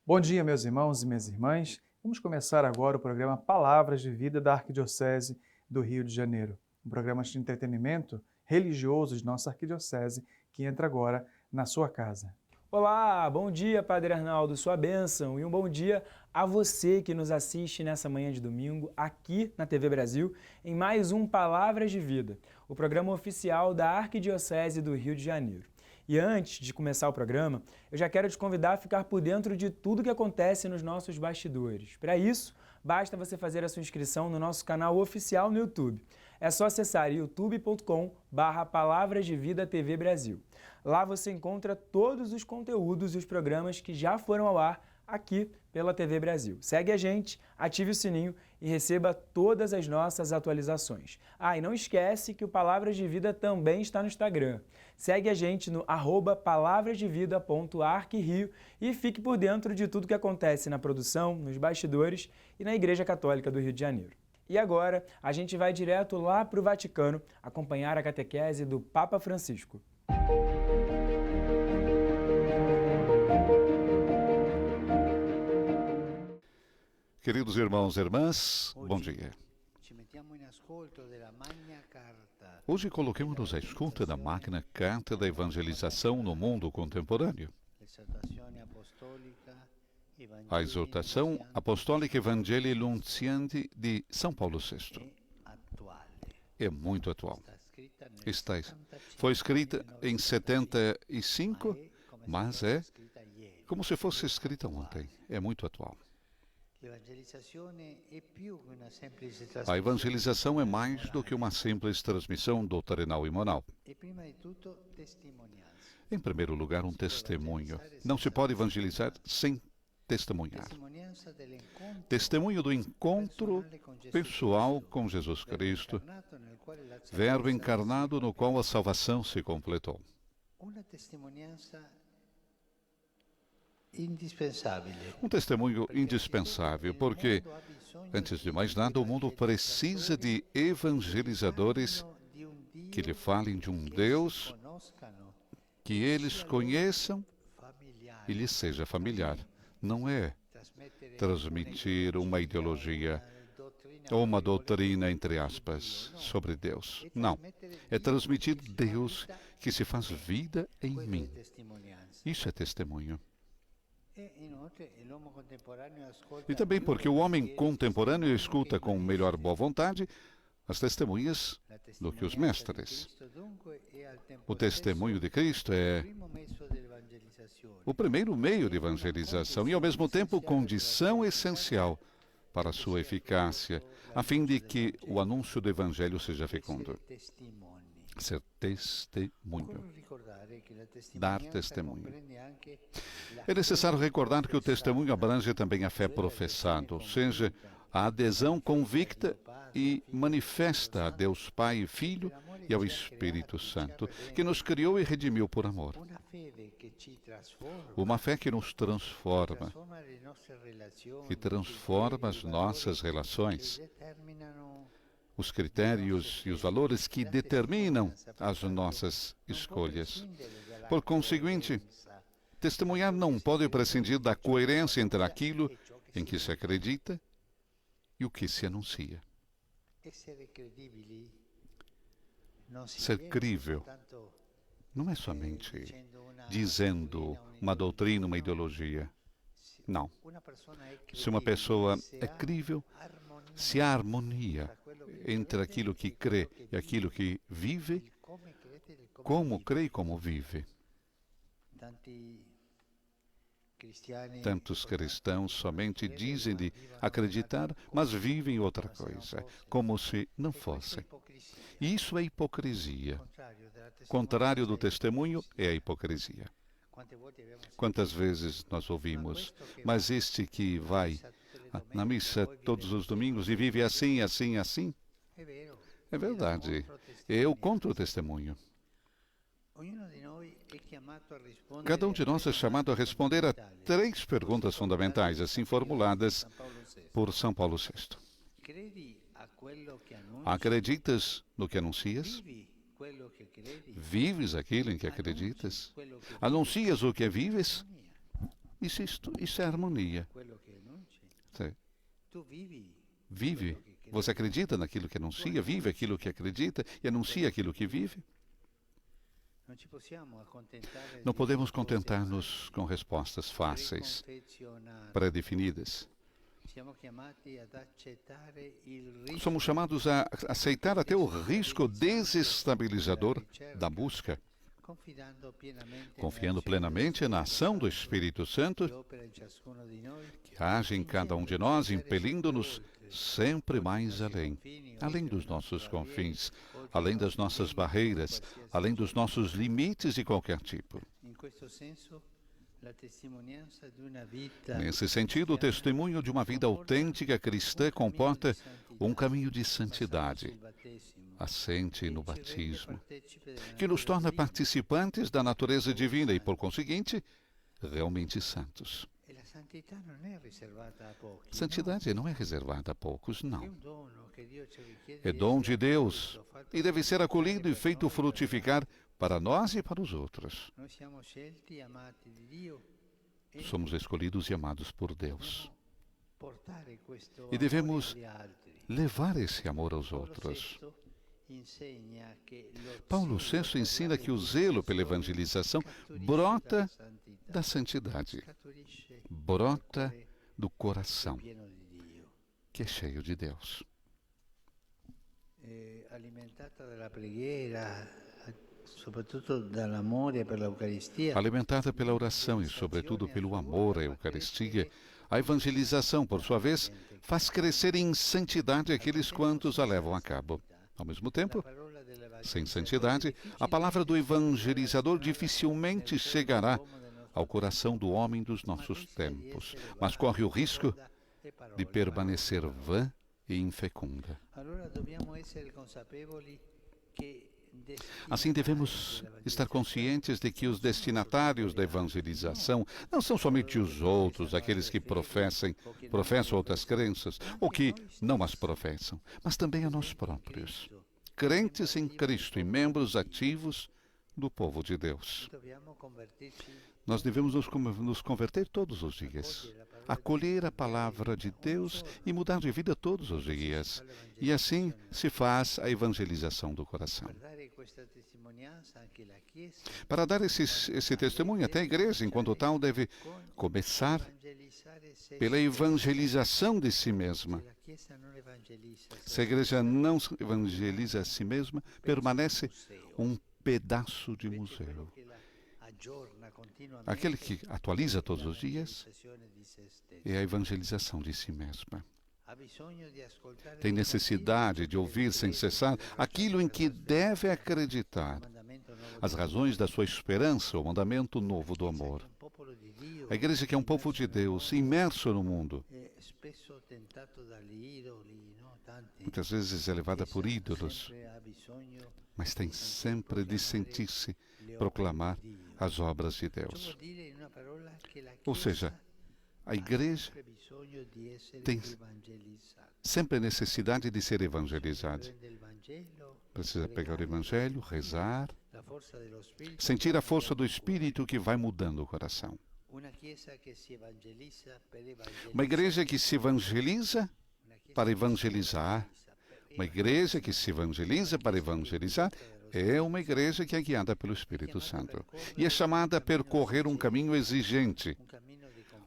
Bom dia, meus irmãos e minhas irmãs. Vamos começar agora o programa Palavras de Vida da Arquidiocese do Rio de Janeiro, um programa de entretenimento religioso de nossa arquidiocese que entra agora na sua casa. Olá, bom dia, Padre Arnaldo, sua bênção, e um bom dia a você que nos assiste nessa manhã de domingo aqui na TV Brasil em mais um Palavras de Vida, o programa oficial da Arquidiocese do Rio de Janeiro. E antes de começar o programa, eu já quero te convidar a ficar por dentro de tudo que acontece nos nossos bastidores. Para isso, basta você fazer a sua inscrição no nosso canal oficial no YouTube. É só acessar youtube.com/Palavras de Vida TV Brasil. Lá você encontra todos os conteúdos e os programas que já foram ao ar aqui pela TV Brasil. Segue a gente, ative o sininho e receba todas as nossas atualizações. E não esquece que o Palavras de Vida também está no Instagram. Segue a gente no @palavrasdevida.arquirio e fique por dentro de tudo que acontece na produção, nos bastidores e na Igreja Católica do Rio de Janeiro. E agora, a gente vai direto lá para o Vaticano acompanhar a catequese do Papa Francisco. Queridos irmãos e irmãs, bom dia. Hoje coloquemos-nos à escuta da Magna Carta da Evangelização no mundo contemporâneo. A exortação apostólica Evangelii Nuntiandi de São Paulo VI é muito atual. Foi escrita em 75, mas é como se fosse escrita ontem. É muito atual. A evangelização é mais do que uma simples transmissão doutrinal e moral. Em primeiro lugar, um testemunho. Não se pode evangelizar sem testemunhar. Testemunho do encontro pessoal com Jesus Cristo, Verbo encarnado no qual a salvação se completou. Um testemunho indispensável, porque, antes de mais nada, o mundo precisa de evangelizadores que lhe falem de um Deus que eles conheçam e lhes seja familiar. Não é transmitir uma ideologia ou uma doutrina, entre aspas, sobre Deus. Não. É transmitir Deus que se faz vida em mim. Isso é testemunho. E também porque o homem contemporâneo escuta com melhor boa vontade as testemunhas do que os mestres. O testemunho de Cristo é o primeiro meio de evangelização e, ao mesmo tempo, condição essencial para a sua eficácia, a fim de que o anúncio do Evangelho seja fecundo. Ser testemunho. Dar testemunho. É necessário recordar que o testemunho abrange também a fé professada, ou seja, a adesão convicta e manifesta a Deus Pai e Filho e ao Espírito Santo, que nos criou e redimiu por amor. Uma fé que nos transforma, que transforma as nossas relações, os critérios e os valores que determinam as nossas escolhas. Por conseguinte, testemunhar não pode prescindir da coerência entre aquilo em que se acredita e o que se anuncia. Ser crível não é somente dizendo uma doutrina, uma ideologia. Não. Se uma pessoa é crível, se há harmonia entre aquilo que crê e aquilo que vive, como crê e como vive. Tantos cristãos somente dizem de acreditar, mas vivem outra coisa, como se não fossem. E isso é hipocrisia. Contrário do testemunho é a hipocrisia. Quantas vezes nós ouvimos, mas este que vai na missa todos os domingos e vive assim, assim, assim? É verdade. Eu contra o testemunho. Cada um de nós é chamado a responder a 3 perguntas fundamentais, assim formuladas por São Paulo VI. Acreditas no que anuncias? Vives aquilo em que acreditas? Anuncias o que vives? Isso é harmonia. Você vive, você acredita naquilo que anuncia, vive aquilo que acredita e anuncia aquilo que vive. Não podemos contentar-nos com respostas fáceis, pré-definidas. Somos chamados a aceitar até o risco desestabilizador da busca, confiando plenamente na ação do Espírito Santo, que age em cada um de nós, impelindo-nos sempre mais além dos nossos confins, além das nossas barreiras, além dos nossos limites de qualquer tipo. Nesse sentido, o testemunho de uma vida autêntica cristã comporta um caminho de santidade, assente no batismo, que nos torna participantes da natureza divina e, por conseguinte, realmente santos. Santidade não é reservada a poucos, não. É dom de Deus e deve ser acolhido e feito frutificar para nós e para os outros. Somos escolhidos e amados por Deus. E devemos levar esse amor aos outros. Paulo VI ensina que o zelo pela evangelização brota da santidade, brota do coração, que é cheio de Deus. Alimentada pela oração e, sobretudo, pelo amor à Eucaristia, a evangelização, por sua vez, faz crescer em santidade aqueles quantos a levam a cabo. Ao mesmo tempo, sem santidade, a palavra do evangelizador dificilmente chegará ao coração do homem dos nossos tempos, mas corre o risco de permanecer vã e infecunda. Assim, devemos estar conscientes de que os destinatários da evangelização não são somente os outros, aqueles que professam outras crenças, ou que não as professam, mas também a nós próprios, crentes em Cristo e membros ativos do povo de Deus. Nós devemos nos converter todos os dias, acolher a palavra de Deus e mudar de vida todos os dias. E assim se faz a evangelização do coração. Para dar esse testemunho, até a igreja, enquanto tal, deve começar pela evangelização de si mesma. Se a igreja não evangeliza a si mesma, permanece um pedaço de museu. Aquele que atualiza todos os dias é a evangelização de si mesma. Tem necessidade de ouvir sem cessar aquilo em que deve acreditar, as razões da sua esperança, o mandamento novo do amor. A igreja que é um povo de Deus, imerso no mundo, muitas vezes é levada por ídolos, mas tem sempre de sentir-se proclamar as obras de Deus. Ou seja, a igreja tem sempre a necessidade de ser evangelizada. Precisa pegar o Evangelho, rezar, sentir a força do Espírito que vai mudando o coração. Uma igreja que se evangeliza para evangelizar. Uma igreja que se evangeliza para evangelizar é uma igreja que é guiada pelo Espírito Santo e é chamada a percorrer um caminho exigente,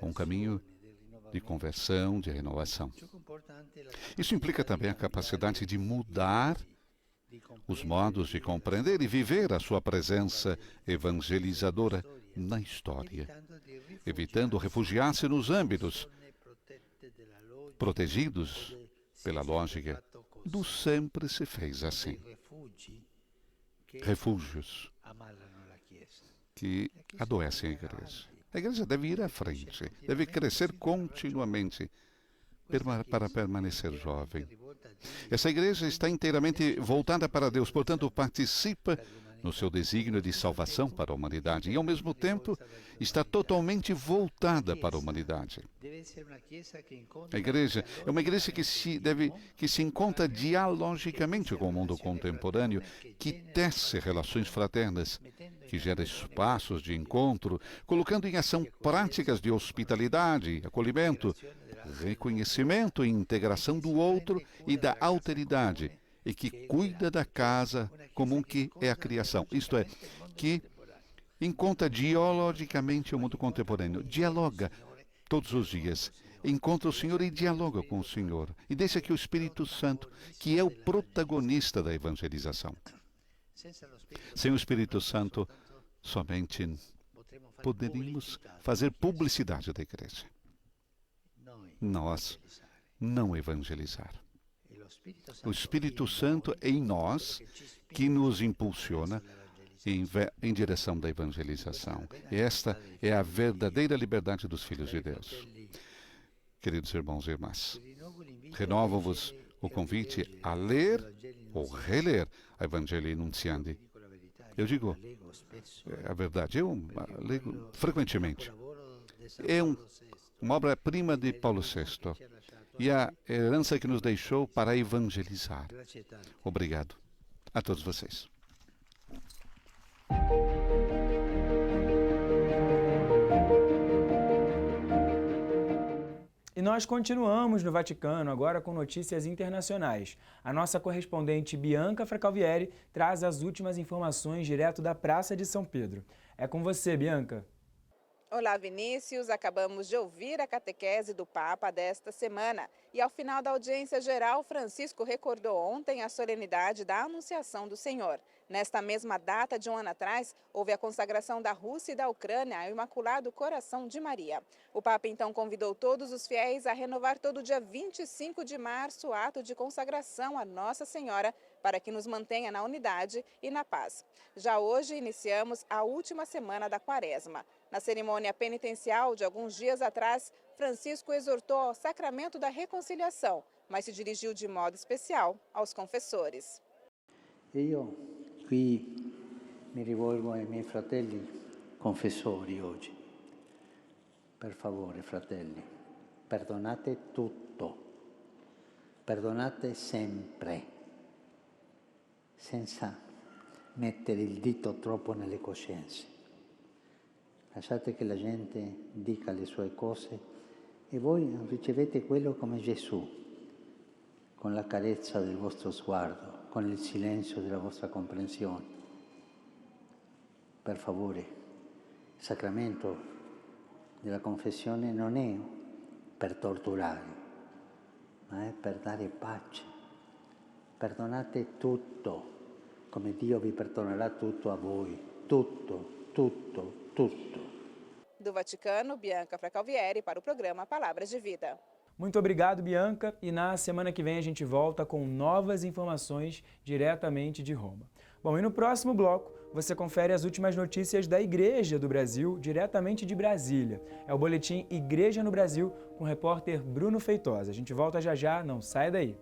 um caminho de conversão, de renovação. Isso implica também a capacidade de mudar os modos de compreender e viver a sua presença evangelizadora na história, evitando refugiar-se nos âmbitos protegidos pela lógica do sempre se fez assim. Refúgios que adoecem a igreja. A igreja deve ir à frente, deve crescer continuamente para permanecer jovem. Essa igreja está inteiramente voltada para Deus, portanto, participa no seu desígnio de salvação para a humanidade e, ao mesmo tempo, está totalmente voltada para a humanidade. A igreja é uma igreja que se encontra dialogicamente com o mundo contemporâneo, que tece relações fraternas, que gera espaços de encontro, colocando em ação práticas de hospitalidade, acolhimento, reconhecimento e integração do outro e da alteridade, e que cuida da casa comum que é a criação, isto é, que encontra dialogicamente o mundo contemporâneo, dialoga todos os dias, encontra o Senhor e dialoga com o Senhor, e deixa que o Espírito Santo, que é o protagonista da evangelização. Sem o Espírito Santo, somente poderíamos fazer publicidade da igreja. Nós não evangelizar. O Espírito Santo é em nós que nos impulsiona em direção da evangelização. E esta é a verdadeira liberdade dos filhos de Deus. Queridos irmãos e irmãs, renovo-vos o convite a ler ou reler a Evangelii Nuntiandi. Eu digo a verdade, eu leio frequentemente. É uma obra-prima de Paulo VI e a herança que nos deixou para evangelizar. Obrigado a todos vocês. E nós continuamos no Vaticano, agora com notícias internacionais. A nossa correspondente Bianca Fracalvieri traz as últimas informações direto da Praça de São Pedro. É com você, Bianca. Olá, Vinícius. Acabamos de ouvir a catequese do Papa desta semana. E ao final da audiência geral, Francisco recordou ontem a solenidade da Anunciação do Senhor. Nesta mesma data de um ano atrás, houve a consagração da Rússia e da Ucrânia ao Imaculado Coração de Maria. O Papa então convidou todos os fiéis a renovar todo dia 25 de março o ato de consagração a Nossa Senhora para que nos mantenha na unidade e na paz. Já hoje iniciamos a última semana da Quaresma. Na cerimônia penitencial de alguns dias atrás, Francisco exortou ao sacramento da reconciliação, mas se dirigiu de modo especial aos confessores. Io qui mi rivolgo ai miei fratelli confessori oggi. Per favore, fratelli, perdonate tutto, perdonate sempre, senza mettere il dito troppo nelle coscienze. Lasciate che la gente dica le sue cose e voi ricevete quello come Gesù, con la carezza del vostro sguardo, con il silenzio della vostra comprensione. Per favore, il sacramento della confessione non è per torturare, ma è per dare pace. Perdonate tutto, come Dio vi perdonerà tutto a voi. Tutto, tutto, tutto. Do Vaticano, Bianca Fracalvieri para o programa Palavras de Vida. Muito obrigado, Bianca, e na semana que vem a gente volta com novas informações diretamente de Roma. Bom, e no próximo bloco você confere as últimas notícias da Igreja do Brasil, diretamente de Brasília. É o boletim Igreja no Brasil, com o repórter Bruno Feitosa. A gente volta já já, não sai daí.